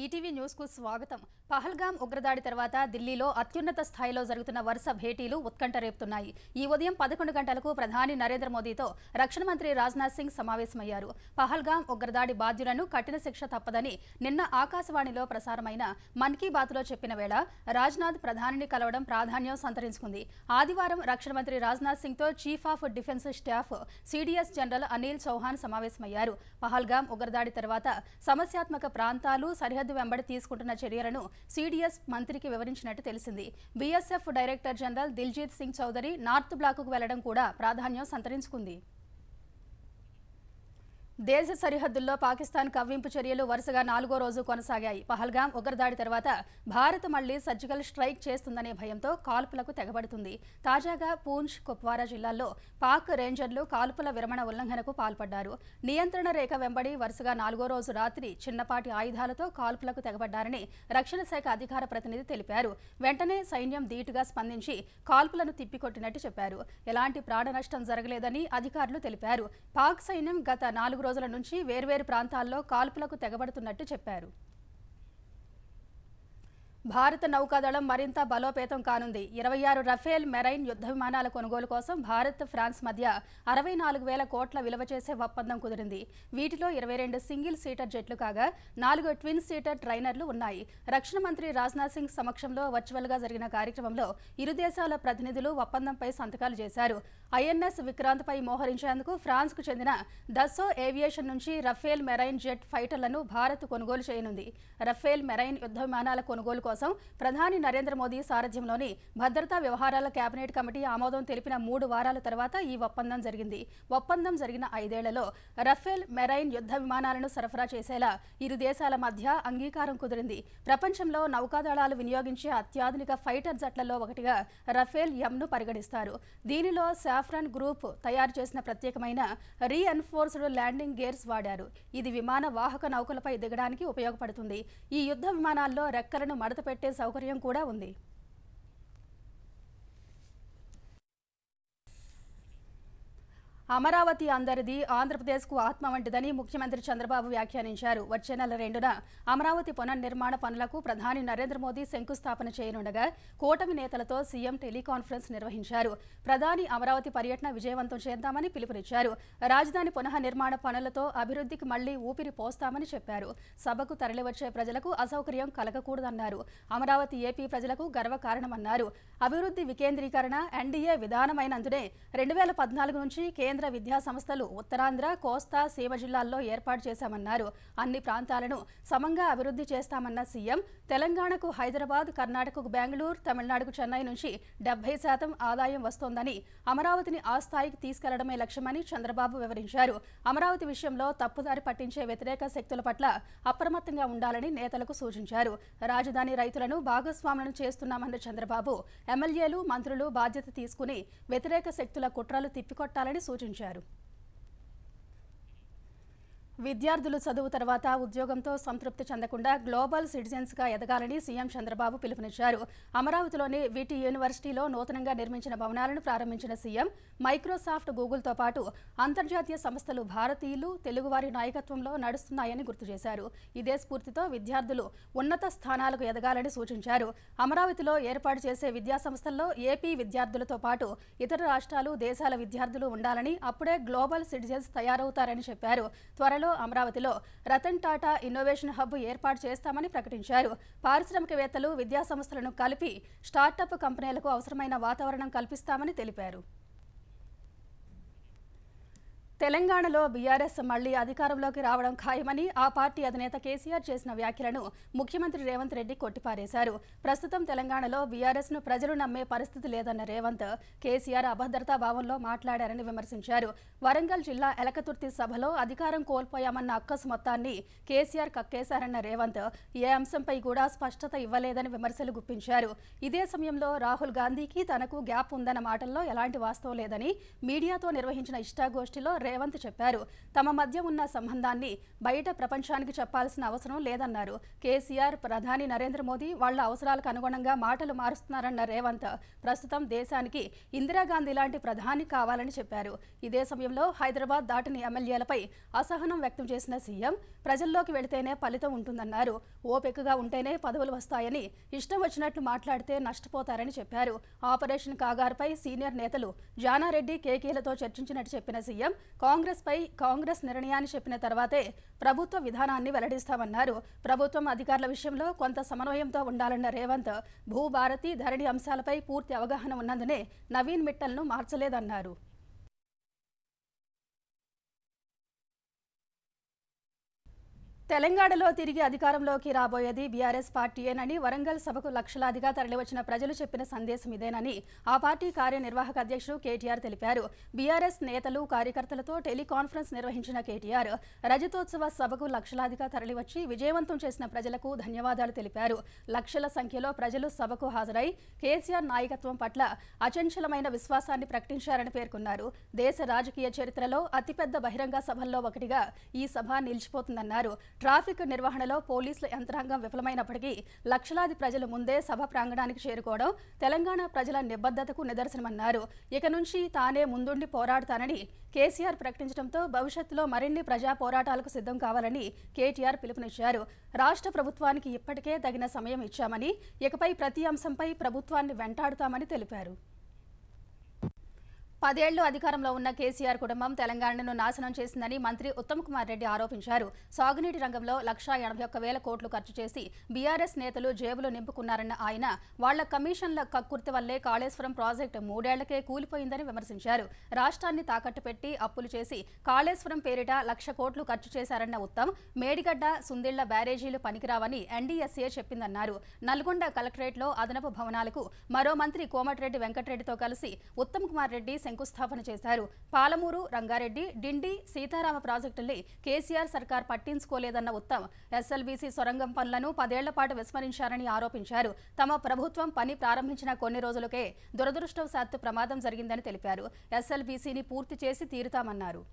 ETV news కు స్వాగతం. పహల్గామ్ ఉగ్రదాడి తర్వాత ఢిల్లీలో అత్యున్నత స్థాయిలో జరుగుతున్న వరుస భేటీలు ఉత్కంఠ రేపుతున్నాయి. ఈ ఉదయం 11 గంటలకు ప్రధాని నరేంద్ర మోదీతో రక్షణ మంత్రి రాజ్నాథ్ సింగ్ సమావేశమయ్యారు. పహల్గామ్ ఉగ్రదాడి బాధ్యులను కఠిన శిక్ష తప్పదని నిన్న ఆకాశవాణిలో ప్రసారమైన మన్ కీ బాత్లో చెప్పిన వేళ రాజ్నాథ్ ప్రధానిని కలవడం ప్రాధాన్యం సంతరించుకుంది. ఆదివారం రక్షణ మంత్రి రాజ్నాథ్ సింగ్తో chief of defence staff CDS general Anil Chauhan సమావేశమయ్యారు. పహల్గామ్ ఉగ్రదాడి తర్వాత సమస్యాత్మక ప్రాంతాలు సరిహద్దు వెంబడి తీసుకుంటున్న చర్యలను సిడిఎస్ మంత్రికి వివరించినట్టు తెలిసింది. BSF director general Diljit Singh Chaudhary north బ్లాక్కు వెళ్లడం కూడా ప్రాధాన్యం సంతరించుకుంది. దేశ సరిహద్దుల్లో పాకిస్తాన్ కవ్వింపు చర్యలు వరుసగా 4వ రోజు కొనసాగాయి. పహల్గామ్ ఉగ్రదాడి తర్వాత భారత్ మళ్లీ సర్జికల్ స్ట్రైక్ చేస్తుందనే భయంతో కాల్పులకు తెగబడుతుంది. తాజాగా పూంచ్, కుప్వారా జిల్లాల్లో పాక్ రేంజర్లు కాల్పుల విరమణ ఉల్లంఘనకు పాల్పడ్డారు. నియంత్రణ రేఖ వెంబడి వరుసగా 4వ రోజు రాత్రి చిన్నపాటి ఆయుధాలతో కాల్పులకు తెగబడ్డారని రక్షణ శాఖ అధికార ప్రతినిధి తెలిపారు. వెంటనే సైన్యం ధీటుగా స్పందించి కాల్పులను తిప్పికొట్టినట్టు చెప్పారు. ఎలాంటి ప్రాణ నష్టం జరగలేదని అధికారులు తెలిపారు. పాక్ సైన్యం గత 4 రోజుల నుంచి వేర్వేరు ప్రాంతాల్లో కాల్పులకు తెగబడుతున్నట్టు చెప్పారు. భారత నౌకాదళం మరింత బలోపేతం కానుంది. 26 రఫేల్ మెరైన్ యుద్ధ విమానాల కొనుగోలు కోసం భారత్, ఫ్రాన్స్ మధ్య 64,000 కోట్ల విలువ చేసే ఒప్పందం కుదిరింది. వీటిలో 22 సింగిల్ సీటర్ జెట్లు కాగా 4 ట్విన్ సీటర్ ట్రైనర్లు ఉన్నాయి. రక్షణ మంత్రి రాజ్నాథ్ సింగ్ సమక్షంలో వర్చువల్గా జరిగిన కార్యక్రమంలో ఇరు దేశాల ప్రతినిధులు ఒప్పందంపై సంతకాలు చేశారు. ఐఎన్ఎస్ విక్రాంత్పై మోహరించేందుకు ఫ్రాన్స్కు చెందిన దస్సో ఏవియేషన్ నుంచి రఫేల్ మెరైన్ జెట్ ఫైటర్లను భారత్ కొనుగోలు చేయనుంది. రఫేల్ మెరైన్ యుద్ధ విమానాల కొనుగోలు కోసం ప్రధాని నరేంద్ర మోదీ సారథ్యంలోని భద్రతా వ్యవహారాల కేబినెట్ కమిటీ ఆమోదం తెలిపిన 3 వారాల తర్వాత ఈ ఒప్పందం జరిగింది. ఒప్పందం జరిగిన 5 ఏళ్లలో రఫేల్ మెరైన్ యుద్ధ విమానాలను సరఫరా చేసేలా ఇరు దేశాల మధ్య అంగీకారం కుదిరింది. ప్రపంచంలో నౌకాదళాలు వినియోగించే అత్యాధునిక ఫైటర్ జట్లలో ఒకటిగా రఫేల్ ఎంను పరిగణిస్తారు. దీనిలో సాఫ్రాన్ గ్రూప్ తయారు చేసిన ప్రత్యేకమైన రీఎన్ఫోర్స్డ్ ల్యాండింగ్ గేర్స్ వాడారు. ఇది విమాన వాహక నౌకలపై దిగడానికి ఉపయోగపడుతుంది. ఈ యుద్ధ విమానాల్లో రెక్కలను మడత పెట్టే సౌకర్యం కూడా ఉంది. అమరావతి అందరిది, ఆంధ్రప్రదేశ్కు ఆత్మ వంటిదని ముఖ్యమంత్రి చంద్రబాబు వ్యాఖ్యానించారు. వచ్చే నెల 2న అమరావతి పునర్నిర్మాణ పనులకు ప్రధాని నరేంద్ర మోదీ శంకుస్థాపన చేయనుండగా కూటమి నేతలతో సీఎం టెలికాన్ఫరెన్స్ నిర్వహించారు. ప్రధాని అమరావతి పర్యటన విజయవంతం చేద్దామని పిలుపునిచ్చారు. రాజధాని పునఃనిర్మాణ పనులతో అభివృద్ధికి మళ్లీ ఊపిరి పోస్తామని చెప్పారు. సభకు తరలివచ్చే ప్రజలకు అసౌకర్యం కలగకూడదన్నారు. అమరావతి ఏపీ ప్రజలకు గర్వకారణమన్నారు. అభివృద్ధి వికేంద్రీకరణ ఎన్డీఏ విధానమైనందునే 2014 నుంచి కేంద్ర విద్యా సంస్థలు ఉత్తరాంధ్ర, కోస్తా, సీమ జిల్లాల్లో ఏర్పాటు చేశామన్నారు. అన్ని ప్రాంతాలను సమంగా అభివృద్ధి చేస్తామన్న సీఎం తెలంగాణకు హైదరాబాద్, కర్ణాటకకు బెంగళూరు, తమిళనాడుకు చెన్నై నుంచి 70% ఆదాయం వస్తోందని, అమరావతిని ఆ స్థాయికి తీసుకెళ్లడమే లక్ష్యమని చంద్రబాబు వివరించారు. అమరావతి విషయంలో తప్పుదారి పట్టించే వ్యతిరేక శక్తుల పట్ల అప్రమత్తంగా ఉండాలని నేతలకు సూచించారు. రాజధాని రైతులను భాగస్వాములను చేస్తున్నామన్న చంద్రబాబు ఎమ్మెల్యేలు, మంత్రులు బాధ్యత తీసుకుని వ్యతిరేక శక్తుల కుట్రలు తిప్పికొట్టాలని సూచించారు. విద్యార్థులు చదువు తర్వాత ఉద్యోగంతో సంతృప్తి చెందకుండా గ్లోబల్ సిటిజన్స్గా ఎదగాలని సీఎం చంద్రబాబు పిలుపునిచ్చారు. అమరావతిలోని విటి యూనివర్సిటీలో నూతనంగా నిర్మించిన భవనాలను ప్రారంభించిన సీఎం మైక్రోసాఫ్ట్, గూగుల్తో పాటు అంతర్జాతీయ సంస్థలు భారతీయులు, తెలుగువారి నాయకత్వంలో నడుస్తున్నాయని గుర్తు చేశారు. ఇదే స్ఫూర్తితో విద్యార్థులు ఉన్నత స్థానాలకు ఎదగాలని సూచించారు. అమరావతిలో ఏర్పాటు చేసే విద్యా సంస్థల్లో ఏపీ విద్యార్థులతో పాటు ఇతర రాష్ట్రాలు, దేశాల విద్యార్థులు ఉండాలని, అప్పుడే గ్లోబల్ సిటిజన్స్ తయారవుతారని చెప్పారు. త్వరలో అమరావతిలో రతన్ టాటా ఇన్నోవేషన్ హబ్ ఏర్పాటు చేస్తామని ప్రకటించారు. పారిశ్రామికవేత్తలు, విద్యా సంస్థలను కలిపి స్టార్టప్ కంపెనీలకు అవసరమైన వాతావరణం కల్పిస్తామని తెలిపారు. తెలంగాణలో బీఆర్ఎస్ మళ్లీ అధికారంలోకి రావడం ఖాయమని ఆ పార్టీ అధినేత కేసీఆర్ చేసిన వ్యాఖ్యలను ముఖ్యమంత్రి రేవంత్ రెడ్డి కొట్టిపారేశారు. ప్రస్తుతం తెలంగాణలో బీఆర్ఎస్ను ప్రజలు నమ్మే పరిస్థితి లేదన్న రేవంత్ కేసీఆర్ అభద్రతా భావంలో మాట్లాడారని విమర్శించారు. వరంగల్ జిల్లా ఎలకతుర్తి సభలో అధికారం కోల్పోయామన్న అక్కసు మొత్తాన్ని కేసీఆర్ కక్కేశారన్న రేవంత్ ఏ అంశంపై కూడా స్పష్టత ఇవ్వలేదని విమర్శలు గుప్పించారు. ఇదే సమయంలో రాహుల్ గాంధీకి తనకు గ్యాప్ ఉందన్న మాటల్లో ఎలాంటి వాస్తవం లేదని మీడియాతో నిర్వహించిన ఇష్టాగోష్ఠిలో రేవంత్ చెప్పారు. తమ మధ్య ఉన్న సంబంధాన్ని బయట ప్రపంచానికి చెప్పాల్సిన అవసరం లేదన్నారు. కేసీఆర్, ప్రధాని నరేంద్ర మోదీ వాళ్ల అవసరాలకు అనుగుణంగా మాటలు మారుస్తున్నారన్న రేవంత్ ప్రస్తుతం దేశానికి ఇందిరాగాంధీ లాంటి ప్రధాని కావాలని చెప్పారు. ఇదే సమయంలో హైదరాబాద్ దాటిన ఎమ్మెల్యేలపై అసహనం వ్యక్తం చేసిన సీఎం ప్రజల్లోకి వెళితేనే ఫలితం ఉంటుందన్నారు. ఓపికగా ఉంటేనే పదవులు వస్తాయని, ఇష్టం వచ్చినట్లు మాట్లాడితే నష్టపోతారని చెప్పారు. ఆపరేషన్ కాగారుపై సీనియర్ నేతలు జానారెడ్డి, కేకేలతో చర్చించినట్టు చెప్పిన సీఎం కాంగ్రెస్ నిర్ణయాన్ని చెప్పిన తర్వాతే ప్రభుత్వ విధానాన్ని వెల్లడిస్తామన్నారు. ప్రభుత్వం అధికారుల విషయంలో కొంత సమన్వయంతో ఉండాలన్న రేవంత్ భూభారతి, ధరణి అంశాలపై పూర్తి అవగాహన ఉన్నందునే నవీన్ మిట్టల్ను మార్చలేదన్నారు. తెలంగాణలో తిరిగి అధికారంలోకి రాబోయేది బీఆర్ఎస్ పార్టీయేనని, వరంగల్ సభకు లక్షలాదిగా తరలివచ్చిన ప్రజలు చెప్పిన సందేశం ఇదేనని ఆ పార్టీ కార్యనిర్వాహక అధ్యక్షుడు కేటీఆర్ తెలిపారు. బీఆర్ఎస్ నేతలు, కార్యకర్తలతో టెలికాన్ఫరెన్స్ నిర్వహించిన కేటీఆర్ రజతోత్సవ సభకు లక్షలాదిగా తరలివచ్చి విజయవంతం చేసిన ప్రజలకు ధన్యవాదాలు తెలిపారు. లక్షల సంఖ్యలో ప్రజలు సభకు హాజరై కేసీఆర్ నాయకత్వం పట్ల అచంచలమైన విశ్వాసాన్ని ప్రకటించారని పేర్కొన్నారు. దేశ రాజకీయ చరిత్రలో అతిపెద్ద బహిరంగ సభల్లో ఒకటిగా ఈ సభ నిలిచిపోతుందన్నారు. ట్రాఫిక్ నిర్వహణలో పోలీసుల యంత్రాంగం విఫలమైనప్పటికీ లక్షలాది ప్రజలు ముందే సభ ప్రాంగణానికి చేరుకోవడం తెలంగాణ ప్రజల నిబద్ధతకు నిదర్శనమన్నారు. ఇక నుంచి తానే ముందుండి పోరాడతానని కేసీఆర్ ప్రకటించడంతో భవిష్యత్తులో మరిన్ని ప్రజా పోరాటాలకు సిద్ధం కావాలని కేటీఆర్ పిలుపునిచ్చారు. రాష్ట్ర ప్రభుత్వానికి ఇప్పటికే తగిన సమయం ఇచ్చామని, ఇకపై ప్రతి అంశంపై ప్రభుత్వాన్ని వెంటాడుతామని తెలిపారు. 10 ఏళ్లు అధికారంలో ఉన్న కేసీఆర్ కుటుంబం తెలంగాణను నాశనం చేసిందని మంత్రి ఉత్తమ్ కుమార్ రెడ్డి ఆరోపించారు. సాగునీటి రంగంలో 1,81,000 కోట్లు ఖర్చు చేసి బీఆర్ఎస్ నేతలు జేబులు నింపుకున్నారన్న ఆయన, వాళ్ల కమిషన్ల కక్కుర్తి వల్లే కాళేశ్వరం ప్రాజెక్టు 3 ఏళ్లకే కూలిపోయిందని విమర్శించారు. రాష్ట్రాన్ని తాకట్టు పెట్టి అప్పులు చేసి కాళేశ్వరం పేరిట 1,00,000 కోట్లు ఖర్చు చేశారన్న ఉత్తమ్, మేడిగడ్డ, సుందిళ్ల బ్యారేజీలు పనికిరావని ఎన్డీఎస్ఏ చెప్పిందన్నారు. నల్గొండ కలెక్టరేట్లో అదనపు భవనాలకు మరో మంత్రి కోమటిరెడ్డి వెంకటరెడ్డితో కలిసి ఉత్తమ్ కుమార్ రెడ్డి శంకుస్థాపన చేశారు. పాలమూరు, రంగారెడ్డి, డిండి, సీతారామ ప్రాజెక్టుల్ని కేసీఆర్ సర్కార్ పట్టించుకోలేదన్న ఉత్తమ్, ఎస్ఎల్బీసీ సొరంగం పనులను 10 ఏళ్ల పాటు విస్మరించారని ఆరోపించారు. తమ ప్రభుత్వం పని ప్రారంభించిన కొన్ని రోజులకే దురదృష్టవశాత్తు ప్రమాదం జరిగిందని తెలిపారు. ఎస్ఎల్బీసీని పూర్తి చేసి తీరుతామన్నారు.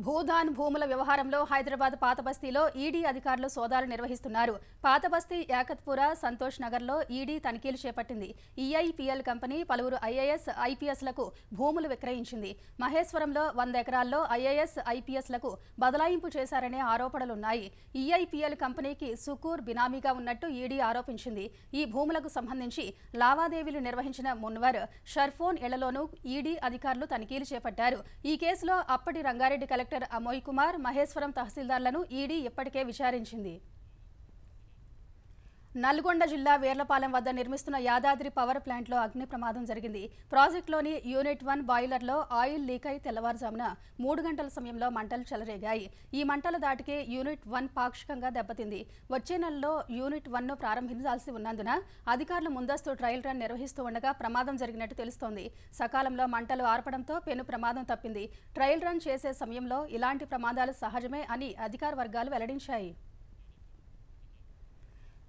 భూదాన్ భూముల వ్యవహారంలో హైదరాబాద్ పాతబస్తీలో ఈడీ అధికారులు సోదాలు నిర్వహిస్తున్నారు. పాతబస్తీ, యాకత్పుర, సంతోష్ నగర్లో ఈడీ తనిఖీలు చేపట్టింది. ఈఐపీఎల్ కంపెనీ పలువురు ఐఏఎస్, ఐపీఎస్లకు భూములు విక్రయించింది. మహేశ్వరంలో 100 ఎకరాల్లో ఐఏఎస్, ఐపీఎస్లకు బదలాయింపు చేశారనే ఆరోపణలున్నాయి. ఈఐపీఎల్ కంపెనీకి సుకూర్ బినామీగా ఉన్నట్టు ఈడీ ఆరోపించింది. ఈ భూములకు సంబంధించి లావాదేవీలు నిర్వహించిన మున్వర్, షర్ఫోన్ ఇళ్లలోనూ ఈడీ అధికారులు తనిఖీలు చేపట్టారు. ఈ కేసులో అప్పటి రంగారెడ్డి కలెక్టర్ అమోయ్ కుమార్, మహేశ్వరం తహసీల్దార్లను ఈడీ ఇప్పటికే విచారించింది. నల్గొండ జిల్లా వేర్లపాలెం వద్ద నిర్మిస్తున్న యాదాద్రి పవర్ ప్లాంట్లో అగ్ని ప్రమాదం జరిగింది. ప్రాజెక్టులోని యూనిట్ 1 బాయిలర్లో ఆయిల్ లీక్ అయి తెల్లవారుజామున 3 గంటల సమయంలో మంటలు చెలరేగాయి. ఈ మంటల దాటికి యూనిట్ 1 పాక్షికంగా దెబ్బతింది. వచ్చే నెలలో యూనిట్ 1ను ప్రారంభించాల్సి ఉన్నందున అధికారులు ముందస్తు ట్రయల్ రన్ నిర్వహిస్తూ ఉండగా ప్రమాదం జరిగినట్టు తెలుస్తోంది. సకాలంలో మంటలు ఆర్పడంతో పెను ప్రమాదం తప్పింది. ట్రయల్ రన్ చేసే సమయంలో ఇలాంటి ప్రమాదాలు సహజమే అని అధికార వర్గాలు వెల్లడించాయి.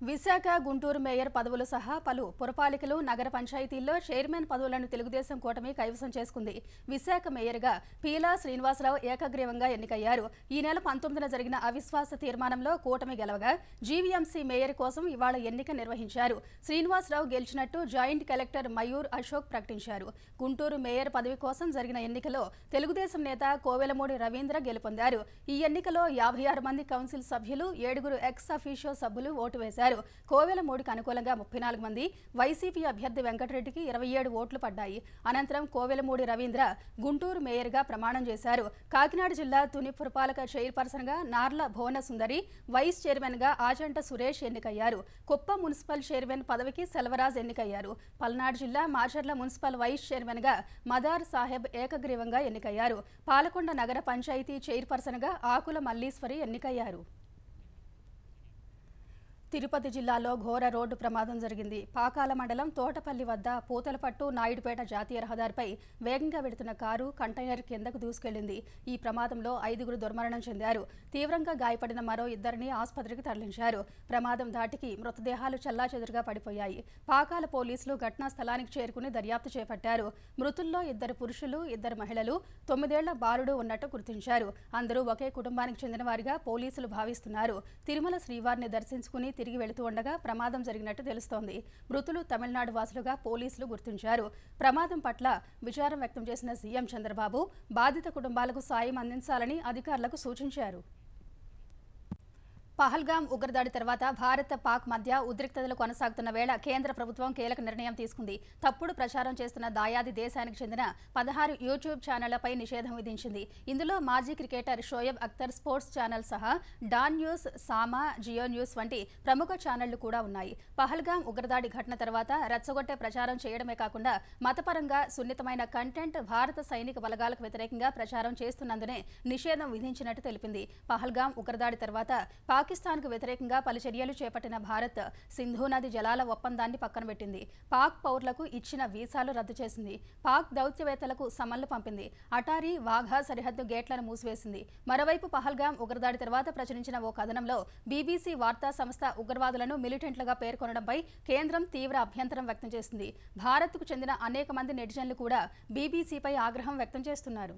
విశాఖ, గుంటూరు మేయర్ పదవులు సహా పలు పురపాలికలు, నగర పంచాయతీల్లో చైర్మన్ పదవులను తెలుగుదేశం కూటమి కైవసం చేసుకుంది. విశాఖ మేయర్గా పీలా శ్రీనివాసరావు ఏకగ్రీవంగా ఎన్నికయ్యారు. ఈ నెల 19న జరిగిన అవిశ్వాస తీర్మానంలో కూటమి గెలవగా జీవీఎంసీ మేయర్ కోసం ఇవాళ ఎన్నిక నిర్వహించారు. శ్రీనివాసరావు గెలిచినట్టు జాయింట్ కలెక్టర్ మయూర్ అశోక్ ప్రకటించారు. గుంటూరు మేయర్ పదవి కోసం జరిగిన ఎన్నికలో తెలుగుదేశం నేత కోవెలమూడి రవీంద్ర గెలుపొందారు. ఈ ఎన్నికలో 56 మంది కౌన్సిల్ సభ్యులు, 7 ఎక్స్ అఫీషియో సభ్యులు ఓటు వేశారు. కోవెలమూడికి అనుకూలంగా 34 మంది, వైసీపీ అభ్యర్థి వెంకటరెడ్డికి 27 ఓట్లు పడ్డాయి. అనంతరం కోవెలమూడి రవీంద్ర గుంటూరు మేయర్గా ప్రమాణం చేశారు. కాకినాడ జిల్లా తుని పురపాలక చైర్పర్సన్గా నార్ల భువన సుందరి, వైస్ చైర్మన్గా ఆచంట సురేష్ ఎన్నికయ్యారు. కుప్పం మున్సిపల్ చైర్మన్ పదవికి సెల్వరాజ్ ఎన్నికయ్యారు. పల్నాడు జిల్లా మాచర్ల మున్సిపల్ వైస్ చైర్మన్గా మదార్ సాహెబ్ ఏకగ్రీవంగా ఎన్నికయ్యారు. పాలకొండ నగర పంచాయతీ చైర్పర్సన్గా ఆకుల మల్లీశ్వరి ఎన్నికయ్యారు. తిరుపతి జిల్లాలో ఘోర రోడ్డు ప్రమాదం జరిగింది. పాకాల మండలం తోటపల్లి వద్ద పూతలపట్టు నాయుడుపేట జాతీయ రహదారిపై వేగంగా వెడుతున్న కారు కంటైనర్ కిందకు దూసుకెళ్లింది. ఈ ప్రమాదంలో 5గురు దుర్మరణం చెందారు. తీవ్రంగా గాయపడిన మరో 2ని ఆసుపత్రికి తరలించారు. ప్రమాదం ధాటికి మృతదేహాలు చెల్లాచెదురుగా పడిపోయాయి. పాకాల పోలీసులు ఘటనా స్థలానికి చేరుకుని దర్యాప్తు చేపట్టారు. మృతుల్లో 2 పురుషులు, 2 మహిళలు, 9 ఏళ్ల బాలుడు ఉన్నట్టు గుర్తించారు. అందరూ ఒకే కుటుంబానికి చెందిన వారిగా పోలీసులు భావిస్తున్నారు. తిరుమల శ్రీవారిని దర్శించుకుని తిరిగి వెళుతూ ఉండగా ప్రమాదం జరిగినట్టు తెలుస్తోంది. మృతులు తమిళనాడు వాసులుగా పోలీసులు గుర్తించారు. ప్రమాదం పట్ల విచారం వ్యక్తం చేసిన సీఎం చంద్రబాబు బాధిత కుటుంబాలకు సాయం అందించాలని అధికారులకు సూచించారు. పహల్గాం ఉగ్రదాడి తర్వాత భారత్ పాక్ మధ్య ఉద్రిక్తతలు కొనసాగుతున్న వేళ కేంద్ర ప్రభుత్వం కీలక నిర్ణయం తీసుకుంది. తప్పుడు ప్రచారం చేస్తున్న దాయాది దేశానికి చెందిన 16 యూట్యూబ్ ఛానళ్లపై నిషేధం విధించింది. ఇందులో మాజీ cricketer Shoaib Akhtar sports channel సహా డాన్ న్యూస్, సామా, జియో న్యూస్ వంటి ప్రముఖ ఛానళ్లు కూడా ఉన్నాయి. పహల్గాం ఉగ్రదాడి ఘటన తర్వాత రెచ్చగొట్టే ప్రచారం చేయడమే కాకుండా మతపరంగా సున్నితమైన కంటెంట్ భారత సైనిక బలగాలకు వ్యతిరేకంగా ప్రచారం చేస్తున్నందునే నిషేధం విధించినట్టు తెలిపింది. పహల్గాం ఉగ్రదాడి తర్వాత పాకిస్తాన్కు వ్యతిరేకంగా పలు చర్యలు చేపట్టిన భారత్ సింధు నది జలాల ఒప్పందాన్ని పక్కనబెట్టింది. పాక్ పౌరులకు ఇచ్చిన వీసాలు రద్దు చేసింది. పాక్ దౌత్యవేత్తలకు సమన్లు పంపింది. అటారీ, వాఘా సరిహద్దు గేట్లను మూసివేసింది. మరోవైపు పహల్గాం ఉగ్రదాడి తర్వాత ప్రచురించిన ఓ కథనంలో బీబీసీ వార్తా సంస్థ ఉగ్రవాదులను మిలిటెంట్లుగా పేర్కొనడంపై కేంద్రం తీవ్ర అభ్యంతరం వ్యక్తం చేసింది. భారత్కు చెందిన అనేక మంది నెటిజన్లు కూడా బీబీసీపై ఆగ్రహం వ్యక్తం చేస్తున్నారు.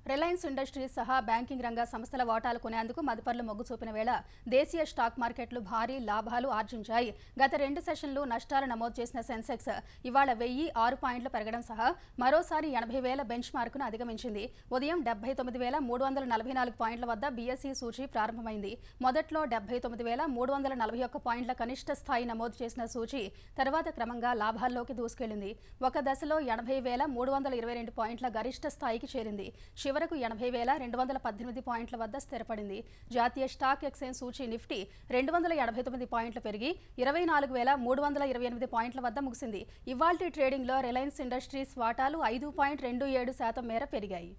రిలయన్స్ ఇండస్ట్రీస్ సహా బ్యాంకింగ్ రంగ సంస్థల వాటాలు కొనేందుకు మదుపర్లు మొగ్గు చూపిన వేళ దేశీయ స్టాక్ మార్కెట్లు భారీ లాభాలు ఆర్జించాయి. గత 2 సెషన్లు నష్టాలు నమోదు చేసిన సెన్సెక్స్ ఇవాళ 1006 పాయింట్లు పెరగడం సహా మరోసారి 80,000 బెంచ్ మార్కును అధిగమించింది. ఉదయం 79,344 పాయింట్ల వద్ద బీఎస్ఈ సూచీ ప్రారంభమైంది. మొదట్లో 79,341 పాయింట్ల కనిష్ట స్థాయి నమోదు చేసిన సూచీ తర్వాత క్రమంగా లాభాల్లోకి దూసుకెళ్లింది. ఒక దశలో 80,322 పాయింట్ల గరిష్ట స్థాయికి చేరింది. చివరకు 80,218 పాయింట్ల వద్ద స్థిరపడింది. జాతీయ స్టాక్ ఎక్స్చేంజ్ సూచీ నిఫ్టీ 289 పాయింట్లు పెరిగి 24,328 పాయింట్ల వద్ద ముగిసింది. ఇవాల్టి ట్రేడింగ్లో రిలయన్స్ ఇండస్ట్రీస్ వాటాలు 5.27% మేర పెరిగాయి.